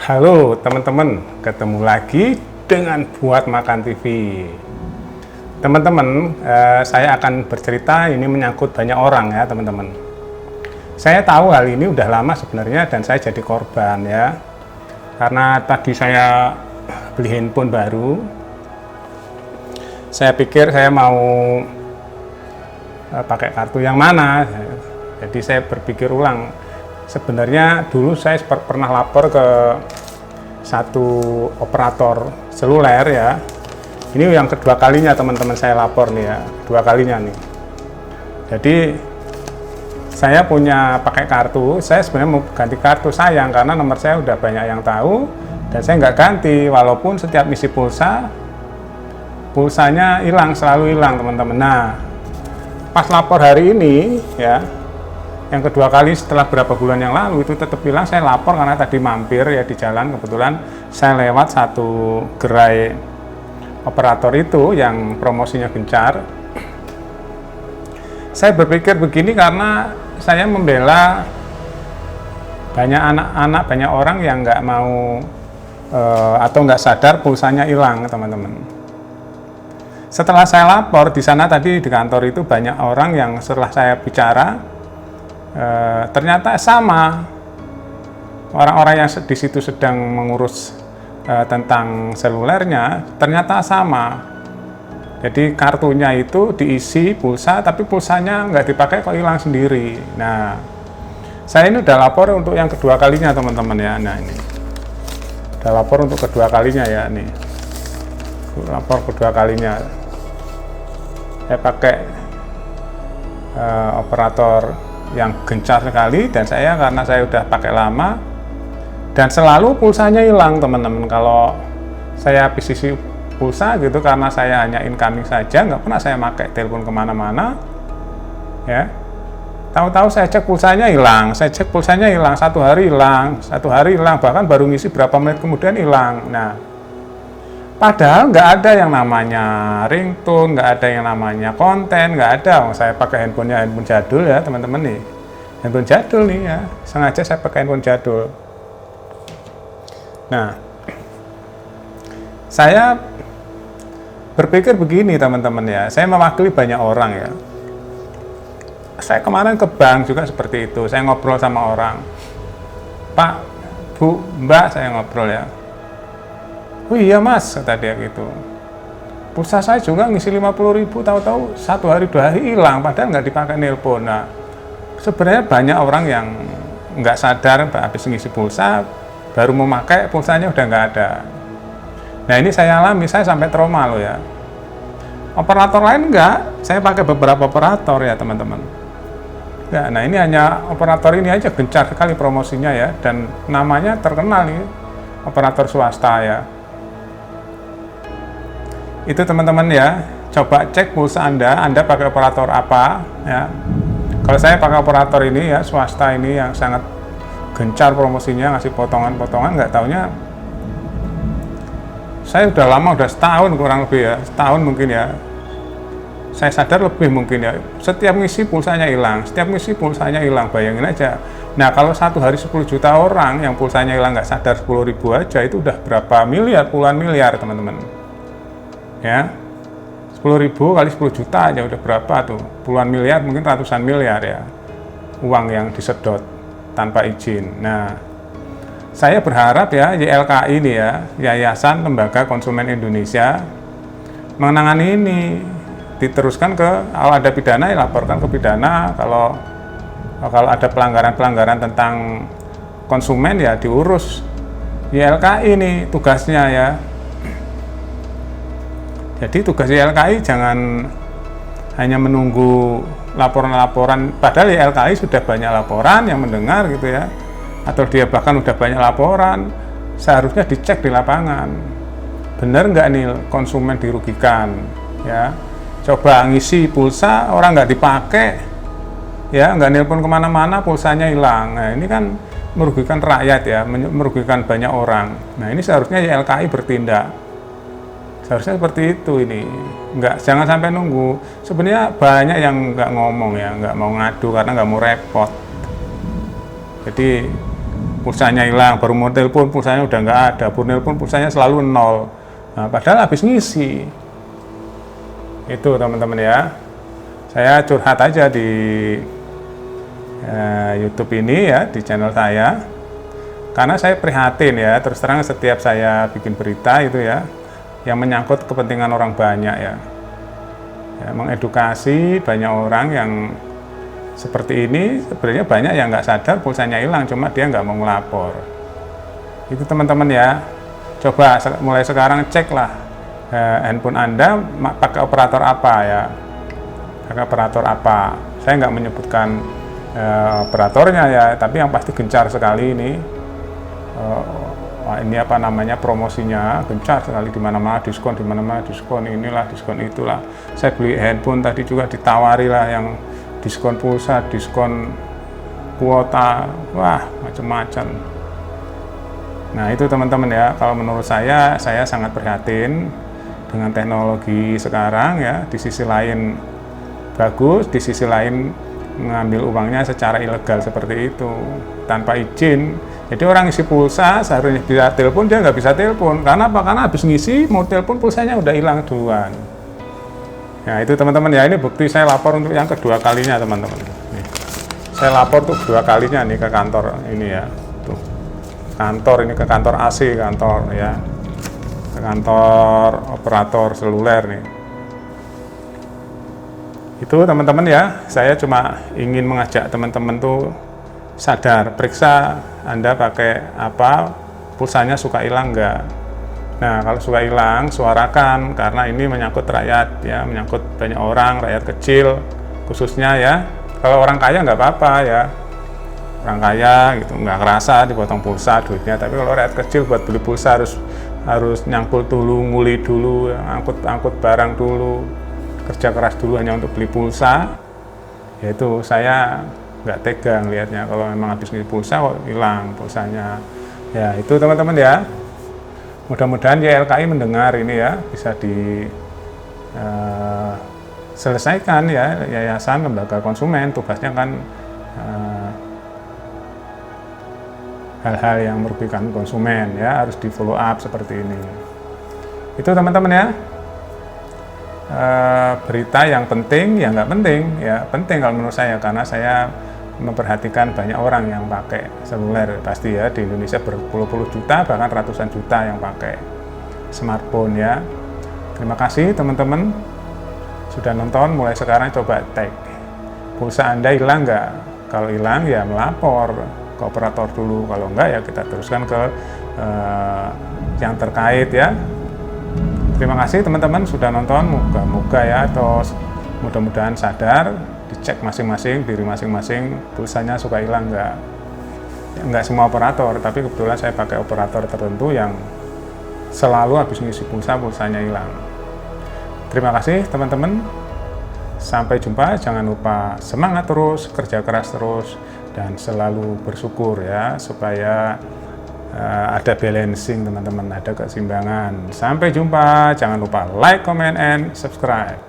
Halo teman-teman, ketemu lagi dengan Buat Makan TV. Teman-teman, saya akan bercerita ini menyangkut banyak orang ya teman-teman. Saya tahu hal ini udah lama sebenarnya dan saya jadi korban ya. Karena tadi saya beli handphone baru, saya pikir saya mau pakai kartu yang mana. Jadi saya berpikir ulang. Sebenarnya dulu saya pernah lapor ke satu operator seluler ya. Ini yang kedua kalinya teman-teman saya lapor nih ya, dua kalinya nih. Jadi saya punya pakai kartu, saya sebenarnya mau ganti kartu sayang karena nomor saya udah banyak yang tahu dan saya nggak ganti walaupun setiap misi pulsanya hilang, selalu hilang teman-teman. Nah, pas lapor hari ini ya, yang kedua kali setelah berapa bulan yang lalu itu tetap bilang saya lapor karena tadi mampir ya di jalan, kebetulan saya lewat satu gerai operator itu yang promosinya gencar. Saya berpikir begini karena saya membela banyak anak-anak, banyak orang yang nggak mau atau nggak sadar pulsanya hilang teman-teman. Setelah saya lapor di sana tadi di kantor itu banyak orang yang setelah saya bicara ternyata sama, orang-orang yang di situ sedang mengurus tentang selulernya ternyata sama. Jadi kartunya itu diisi pulsa tapi pulsanya nggak dipakai kok hilang sendiri. Nah, saya ini udah lapor untuk yang kedua kalinya teman-teman ya. Nah ini udah lapor untuk kedua kalinya ya, nih lapor kedua kalinya. Saya pakai operator yang gencar sekali dan saya karena saya udah pakai lama dan selalu pulsanya hilang teman-teman. Kalau saya habis isi pulsa gitu karena saya hanya incoming saja, nggak pernah saya pakai telepon kemana-mana ya. Tahu-tahu saya cek pulsanya hilang, satu hari hilang, bahkan baru ngisi berapa menit kemudian hilang. Nah, padahal nggak ada yang namanya ringtone, nggak ada yang namanya konten, nggak ada. Saya pakai handphone jadul ya teman-teman nih, handphone jadul nih ya, sengaja saya pakai handphone jadul. Nah, saya berpikir begini teman-teman ya, saya mewakili banyak orang ya. Saya kemarin ke bank juga seperti itu, saya ngobrol sama orang, Pak, Bu, Mbak, saya ngobrol ya. Oh iya mas, kata dia gitu. Pulsa saya juga ngisi 50.000, tahu-tahu satu hari dua hari hilang, padahal nggak dipakai nelpon. Nah, sebenarnya banyak orang yang nggak sadar habis ngisi pulsa, baru memakai pulsanya udah nggak ada. Nah ini saya alami, saya sampai trauma loh ya. Operator lain nggak, saya pakai beberapa operator ya teman-teman. Ya, nah ini hanya operator ini aja gencar sekali promosinya ya, dan namanya terkenal nih, operator swasta ya. Itu teman-teman ya, coba cek pulsa Anda pakai operator apa ya. Kalau saya pakai operator ini ya, swasta ini yang sangat gencar promosinya, ngasih potongan-potongan, nggak taunya saya udah lama, udah setahun kurang lebih ya, setahun mungkin ya. Saya sadar lebih mungkin ya, setiap ngisi pulsanya hilang, bayangin aja. Nah kalau satu hari 10 juta orang yang pulsanya hilang nggak sadar 10.000 aja, itu udah berapa miliar, puluhan miliar teman-teman ya. 10.000 kali 10 juta aja udah berapa tuh, puluhan miliar, mungkin ratusan miliar ya, uang yang disedot tanpa izin. Nah saya berharap ya YLKI ini ya, Yayasan Lembaga Konsumen Indonesia, menangani ini, diteruskan ke, kalau ada pidana ya laporkan ke pidana, kalau ada pelanggaran tentang konsumen ya diurus YLKI ini tugasnya ya. Jadi tugas YLKI jangan hanya menunggu laporan-laporan, padahal YLKI sudah banyak laporan yang mendengar gitu ya, atau dia bahkan udah banyak laporan, seharusnya dicek di lapangan, bener nggak nih konsumen dirugikan ya. Coba ngisi pulsa orang nggak dipakai ya, nggak nelpon kemana-mana, pulsanya hilang. Nah ini kan merugikan rakyat ya, merugikan banyak orang. Nah ini seharusnya YLKI bertindak, seharusnya seperti itu. Ini jangan sampai nunggu. Sebenarnya banyak yang nggak ngomong ya, nggak mau ngadu karena nggak mau repot. Jadi pulsanya hilang, baru mau telepon pulsanya udah nggak ada, baru telepon pulsanya selalu nol. Nah, padahal habis ngisi. Itu teman-teman ya. Saya curhat aja di YouTube ini ya, di channel saya. Karena saya prihatin ya, terus terang setiap saya bikin berita itu ya, yang menyangkut kepentingan orang banyak ya. Mengedukasi banyak orang yang seperti ini, sebenarnya banyak yang nggak sadar pulsanya hilang, cuma dia nggak mau melapor. Itu teman-teman ya, coba mulai sekarang ceklah handphone Anda pakai operator apa ya, pakai operator apa. Saya nggak menyebutkan operatornya ya, tapi yang pasti gencar sekali ini. Ini apa namanya, promosinya gencar sekali, di mana-mana diskon, di mana-mana diskon, inilah diskon itulah. Saya beli handphone tadi juga ditawari lah yang diskon pulsa, diskon kuota, wah macam-macam. Nah itu teman-teman ya, kalau menurut saya sangat prihatin dengan teknologi sekarang ya. Di sisi lain bagus, di sisi lain mengambil uangnya secara ilegal seperti itu tanpa izin. Jadi orang isi pulsa seharusnya bisa telepon, dia nggak bisa telepon. Karena apa? Karena habis ngisi mau telepon pulsanya udah hilang duluan. Nah itu teman-teman ya, ini bukti saya lapor untuk yang kedua kalinya teman-teman. Saya lapor tuh kedua kalinya nih ke kantor ini ya. Tuh kantor ini, ke kantor AC, kantor ya, ke kantor operator seluler nih. Itu teman-teman ya, saya cuma ingin mengajak teman-teman tuh sadar, periksa Anda pakai apa, pulsanya suka hilang nggak. Nah kalau suka hilang, suarakan, karena ini menyangkut rakyat ya, menyangkut banyak orang, rakyat kecil khususnya ya. Kalau orang kaya nggak apa-apa ya, orang kaya gitu nggak kerasa dipotong pulsa duitnya, tapi kalau rakyat kecil buat beli pulsa harus nyangkul dulu, nguli dulu, angkut barang dulu, kerja keras dulu hanya untuk beli pulsa. Yaitu saya nggak tega ngelihatnya, kalau memang habis ngisi pulsa kok hilang pulsanya. Ya itu teman-teman ya, mudah-mudahan YLKI mendengar ini ya, bisa selesaikan ya. Yayasan Lembaga Konsumen tugasnya kan hal-hal yang merugikan konsumen ya, harus di follow up seperti ini. Itu teman-teman ya, berita yang penting ya, nggak penting ya, penting kalau menurut saya, karena saya memperhatikan banyak orang yang pakai seluler pasti ya, di Indonesia berpuluh-puluh juta bahkan ratusan juta yang pakai smartphone ya. Terima kasih teman-teman sudah nonton. Mulai sekarang coba cek pulsa Anda hilang nggak. Kalau hilang ya melapor ke operator dulu, kalau enggak ya kita teruskan ke yang terkait ya. Terima kasih teman-teman sudah nonton, moga-moga ya, atau mudah-mudahan sadar, dicek masing-masing, diri masing-masing pulsanya suka hilang nggak. Nggak semua operator, tapi kebetulan saya pakai operator tertentu yang selalu habis ngisi pulsanya hilang. Terima kasih teman-teman, sampai jumpa. Jangan lupa semangat terus, kerja keras terus, dan selalu bersyukur ya, supaya ada balancing teman-teman, ada keseimbangan. Sampai jumpa, jangan lupa like, comment, and subscribe.